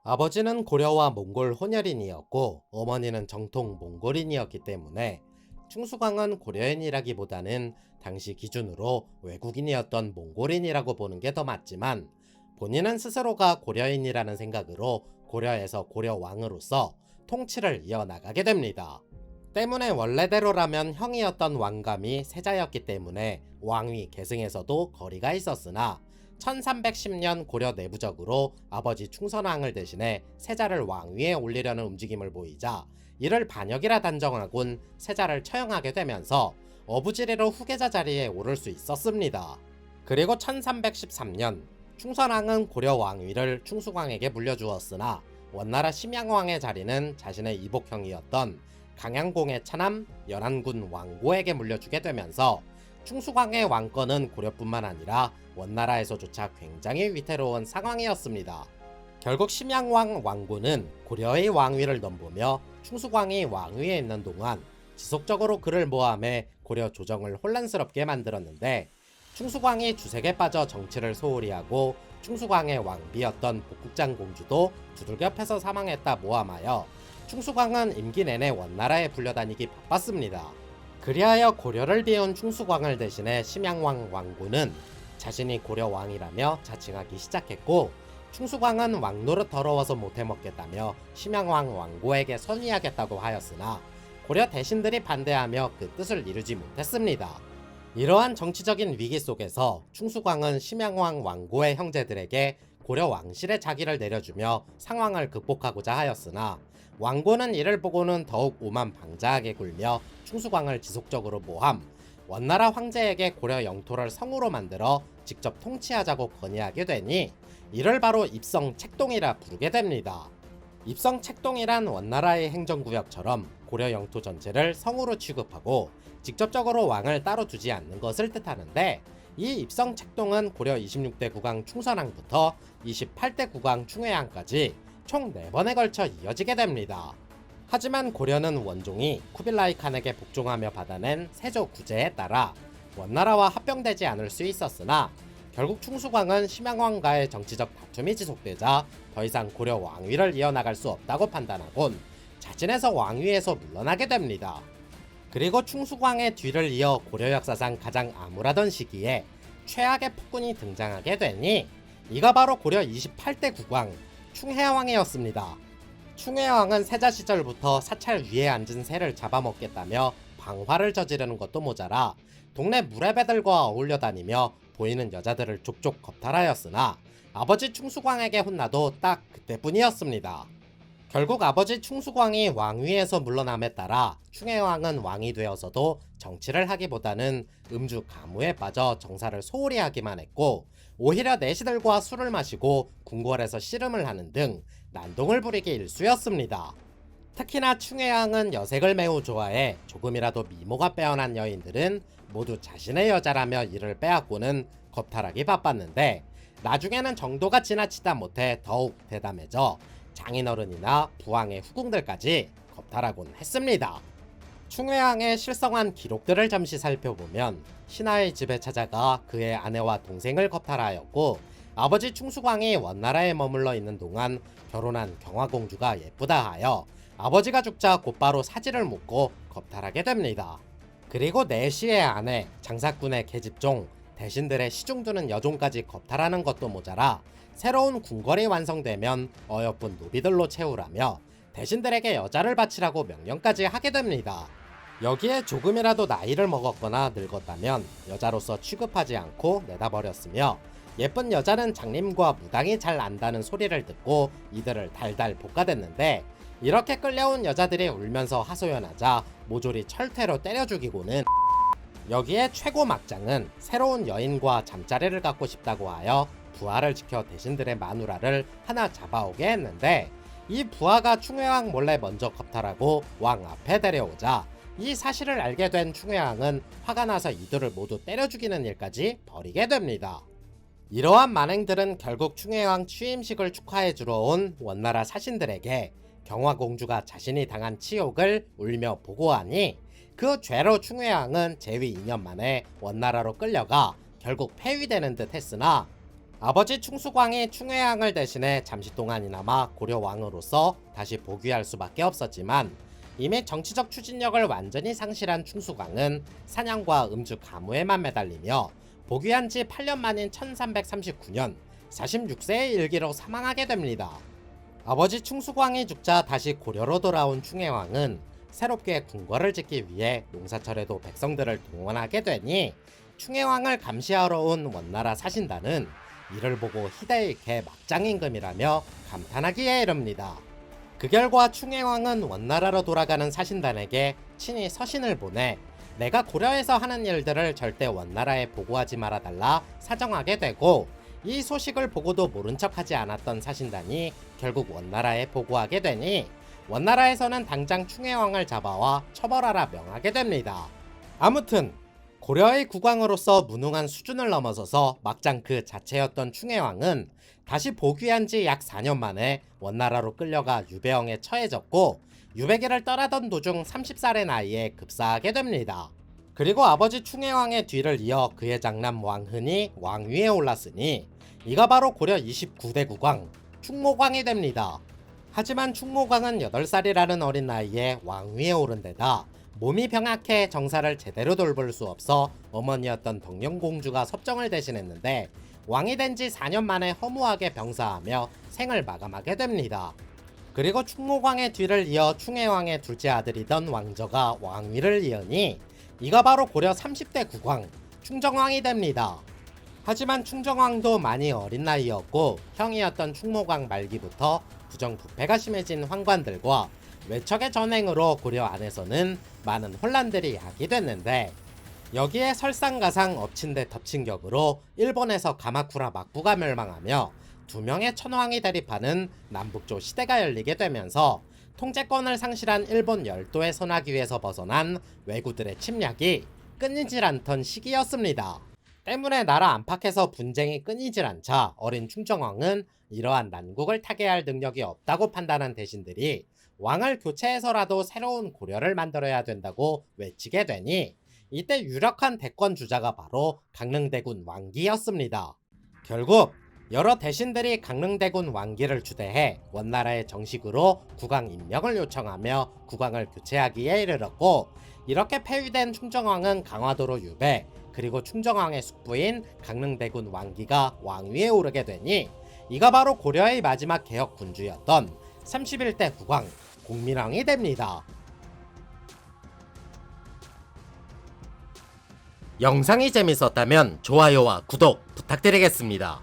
아버지는 고려와 몽골 혼혈인이었고 어머니는 정통 몽골인이었기 때문에 충수광은 고려인이라기보다는 당시 기준으로 외국인이었던 몽골인이라고 보는 게 더 맞지만, 본인은 스스로가 고려인이라는 생각으로 고려에서 고려왕으로서 통치를 이어나가게 됩니다. 때문에 원래대로라면 형이었던 왕감이 세자였기 때문에 왕위 계승에서도 거리가 있었으나, 1310년 고려 내부적으로 아버지 충선왕을 대신해 세자를 왕위에 올리려는 움직임을 보이자 이를 반역이라 단정하곤 세자를 처형하게 되면서 어부지리로 후계자 자리에 오를 수 있었습니다. 그리고 1313년 충선왕은 고려 왕위를 충수광에게 물려주었으나 원나라 심양왕의 자리는 자신의 이복형이었던 강양공의 차남 연안군 왕고에게 물려주게 되면서 충수광의 왕권은 고려뿐만 아니라 원나라에서조차 굉장히 위태로운 상황이었습니다. 결국 심양왕 왕고는 고려의 왕위를 넘보며 충수광이 왕위에 있는 동안 지속적으로 그를 모함해 고려 조정을 혼란스럽게 만들었는데, 충수광이 주색에 빠져 정치를 소홀히 하고 충수광의 왕비였던 복국장 공주도 두들겨 패서 사망했다 모함하여 충수광은 임기 내내 원나라에 불려다니기 바빴습니다. 그리하여 고려를 비운 충수광을 대신해 심양왕 왕고는 자신이 고려 왕이라며 자칭하기 시작했고, 충수광은 왕노릇 더러워서 못해먹겠다며 심양왕 왕고에게 선위하겠다고 하였으나 고려 대신들이 반대하며 그 뜻을 이루지 못했습니다. 이러한 정치적인 위기 속에서 충수광은 심양왕 왕고의 형제들에게 고려 왕실의 자기를 내려주며 상황을 극복하고자 하였으나, 왕고는 이를 보고는 더욱 오만방자하게 굴며 충수광을 지속적으로 모함, 원나라 황제에게 고려 영토를 성으로 만들어 직접 통치하자고 건의하게 되니 이를 바로 입성책동이라 부르게 됩니다. 입성책동이란 원나라의 행정구역처럼 고려 영토 전체를 성으로 취급하고 직접적으로 왕을 따로 두지 않는 것을 뜻하는데, 이 입성책동은 고려 26대 국왕 충선왕부터 28대 국왕 충회왕까지 총 4번에 걸쳐 이어지게 됩니다. 하지만 고려는 원종이 쿠빌라이 칸에게 복종하며 받아낸 세조 구제에 따라 원나라와 합병되지 않을 수 있었으나, 결국 충수광은 심양왕과의 정치적 다툼이 지속되자 더 이상 고려 왕위를 이어나갈 수 없다고 판단하곤 자진해서 왕위에서 물러나게 됩니다. 그리고 충수광의 뒤를 이어 고려 역사상 가장 암울하던 시기에 최악의 폭군이 등장하게 되니 이가 바로 고려 28대 국왕 충해왕이었습니다. 충해왕은 세자 시절부터 사찰 위에 앉은 새를 잡아먹겠다며 방화를 저지르는 것도 모자라 동네 무례배들과 어울려 다니며 보이는 여자들을 족족 겁탈하였으나, 아버지 충수광에게 혼나도 딱 그때뿐이었습니다. 결국 아버지 충수광이 왕위에서 물러남에 따라 충해왕은 왕이 되어서도 정치를 하기보다는 음주 가무에 빠져 정사를 소홀히 하기만 했고, 오히려 내시들과 술을 마시고 궁궐에서 씨름을 하는 등 난동을 부리기 일쑤였습니다. 특히나 충해왕은 여색을 매우 좋아해 조금이라도 미모가 빼어난 여인들은 모두 자신의 여자라며 이를 빼앗고는 겁탈하기 바빴는데, 나중에는 정도가 지나치다 못해 더욱 대담해져 장인어른이나 부왕의 후궁들까지 겁탈하곤 했습니다. 충해왕의 실성한 기록들을 잠시 살펴보면 신하의 집에 찾아가 그의 아내와 동생을 겁탈하였고, 아버지 충수광이 원나라에 머물러 있는 동안 결혼한 경화공주가 예쁘다 하여 아버지가 죽자 곧바로 사지를 묶고 겁탈하게 됩니다. 그리고 내시의 아내, 장사꾼의 계집종, 대신들의 시중두는 여종까지 겁탈하는 것도 모자라 새로운 궁궐이 완성되면 어여쁜 노비들로 채우라며 대신들에게 여자를 바치라고 명령까지 하게 됩니다. 여기에 조금이라도 나이를 먹었거나 늙었다면 여자로서 취급하지 않고 내다버렸으며, 예쁜 여자는 장님과 무당이 잘 안다는 소리를 듣고 이들을 달달 볶아댔는데, 이렇게 끌려온 여자들이 울면서 하소연하자 모조리 철퇴로 때려 죽이고는, 여기에 최고 막장은 새로운 여인과 잠자리를 갖고 싶다고 하여 부하를 지켜 대신들의 마누라를 하나 잡아오게 했는데, 이 부하가 충해왕 몰래 먼저 겁탈하고 왕 앞에 데려오자 이 사실을 알게 된 충해왕은 화가 나서 이들을 모두 때려 죽이는 일까지 벌이게 됩니다. 이러한 만행들은 결국 충해왕 취임식을 축하해 주러 온 원나라 사신들에게 경화공주가 자신이 당한 치욕을 울며 보고하니, 그 죄로 충해왕은 재위 2년 만에 원나라로 끌려가 결국 폐위되는 듯 했으나, 아버지 충수광이 충회왕을 대신해 잠시 동안이나마 고려왕으로서 다시 복위할 수밖에 없었지만 이미 정치적 추진력을 완전히 상실한 충수광은 사냥과 음주 가무에만 매달리며 복위한 지 8년 만인 1339년 46세의 일기로 사망하게 됩니다. 아버지 충수광이 죽자 다시 고려로 돌아온 충혜왕은 새롭게 궁궐을 짓기 위해 농사철에도 백성들을 동원하게 되니 충혜왕을 감시하러 온 원나라 사신단은 이를 보고 희대의 개 막장임금이라며 감탄하기에 이릅니다. 그 결과 충혜왕은 원나라로 돌아가는 사신단에게 친히 서신을 보내 내가 고려에서 하는 일들을 절대 원나라에 보고하지 말아달라 사정하게 되고, 이 소식을 보고도 모른 척하지 않았던 사신단이 결국 원나라에 보고하게 되니 원나라에서는 당장 충혜왕을 잡아와 처벌하라 명하게 됩니다. 아무튼 고려의 국왕으로서 무능한 수준을 넘어서서 막장 그 자체였던 충혜왕은 다시 복위한 지 약 4년 만에 원나라로 끌려가 유배형에 처해졌고, 유배기를 떠나던 도중 30살의 나이에 급사하게 됩니다. 그리고 아버지 충혜왕의 뒤를 이어 그의 장남 왕흔이 왕위에 올랐으니 이가 바로 고려 29대 국왕 충모광이 됩니다. 하지만 충모광은 8살이라는 어린 나이에 왕위에 오른 데다 몸이 병약해 정사를 제대로 돌볼 수 없어 어머니였던 덕령공주가 섭정을 대신했는데 왕이 된 지 4년 만에 허무하게 병사하며 생을 마감하게 됩니다. 그리고 충모광의 뒤를 이어 충혜왕의 둘째 아들이던 왕저가 왕위를 이으니 이가 바로 고려 30대 국왕 충정왕이 됩니다. 하지만 충정왕도 많이 어린 나이였고 형이었던 충모광 말기부터 부정부패가 심해진 황관들과 외척의 전횡으로 고려 안에서는 많은 혼란들이 야기됐는데, 여기에 설상가상 엎친 데 덮친 격으로 일본에서 가마쿠라 막부가 멸망하며 2명의 천황이 대립하는 남북조 시대가 열리게 되면서 통제권을 상실한 일본 열도의 선화기에서 벗어난 왜구들의 침략이 끊이질 않던 시기였습니다. 때문에 나라 안팎에서 분쟁이 끊이질 않자 어린 충정왕은 이러한 난국을 타개할 능력이 없다고 판단한 대신들이 왕을 교체해서라도 새로운 고려를 만들어야 된다고 외치게 되니 이때 유력한 대권 주자가 바로 강릉대군 왕기였습니다. 결국 여러 대신들이 강릉대군 왕기를 추대해 원나라에 정식으로 국왕 임명을 요청하며 국왕을 교체하기에 이르렀고, 이렇게 폐위된 충정왕은 강화도로 유배, 그리고 충정왕의 숙부인 강릉대군 왕기가 왕위에 오르게 되니 이가 바로 고려의 마지막 개혁 군주였던 31대 국왕 공민왕이 됩니다. 영상이 재밌었다면 좋아요와 구독 부탁드리겠습니다.